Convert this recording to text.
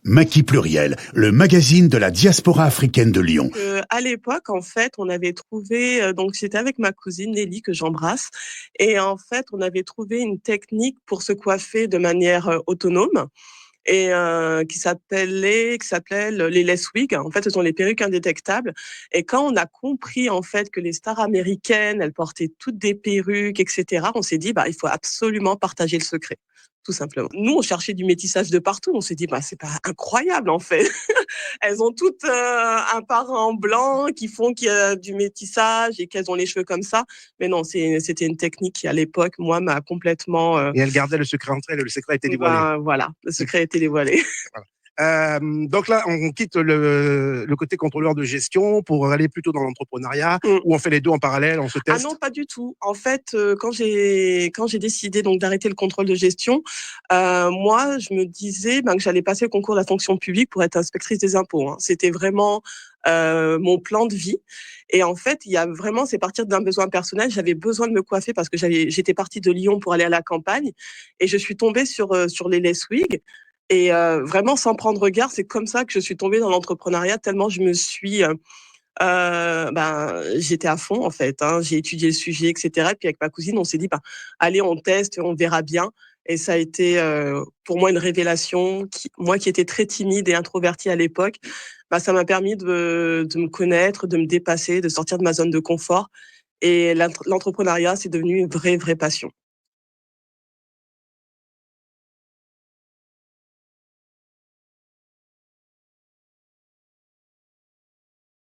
Maki Pluriel, le magazine de la diaspora africaine de Lyon. À l'époque, en fait, on avait trouvé, donc j'étais avec ma cousine Nelly que j'embrasse, et en fait, on avait trouvé une technique pour se coiffer de manière autonome et qui s'appelle les lace wigs. En fait, ce sont les perruques indétectables. Et quand on a compris en fait que les stars américaines, elles portaient toutes des perruques, etc., on s'est dit bah il faut absolument partager le secret. Tout simplement. Nous, on cherchait du métissage de partout. On s'est dit, bah, c'est pas incroyable, en fait. Elles ont toutes un parent blanc qui font qu'il y a du métissage et qu'elles ont les cheveux comme ça. Mais non, c'était une technique qui, à l'époque, moi, m'a complètement... Et elle gardait le secret entre elles, le secret était dévoilé. ben, voilà, le secret a été dévoilé. Voilà. Donc là, on quitte le côté contrôleur de gestion pour aller plutôt dans l'entrepreneuriat, où on fait les deux en parallèle, on se teste. Ah non, pas du tout. En fait, quand j'ai décidé donc d'arrêter le contrôle de gestion, moi, je me disais que j'allais passer le concours de la fonction publique pour être inspectrice des impôts, hein. C'était vraiment mon plan de vie. Et en fait, c'est partir d'un besoin personnel. J'avais besoin de me coiffer parce que j'étais partie de Lyon pour aller à la campagne et je suis tombée sur les lace wigs. Et vraiment, sans prendre garde, c'est comme ça que je suis tombée dans l'entrepreneuriat, tellement je me suis j'étais à fond en fait, hein. J'ai étudié le sujet, etc. Et puis avec ma cousine, on s'est dit, allez, on teste, on verra bien. Et ça a été pour moi une révélation. Moi qui étais très timide et introvertie à l'époque, ça m'a permis de me connaître, de me dépasser, de sortir de ma zone de confort. Et l'entrepreneuriat, c'est devenu une vraie passion.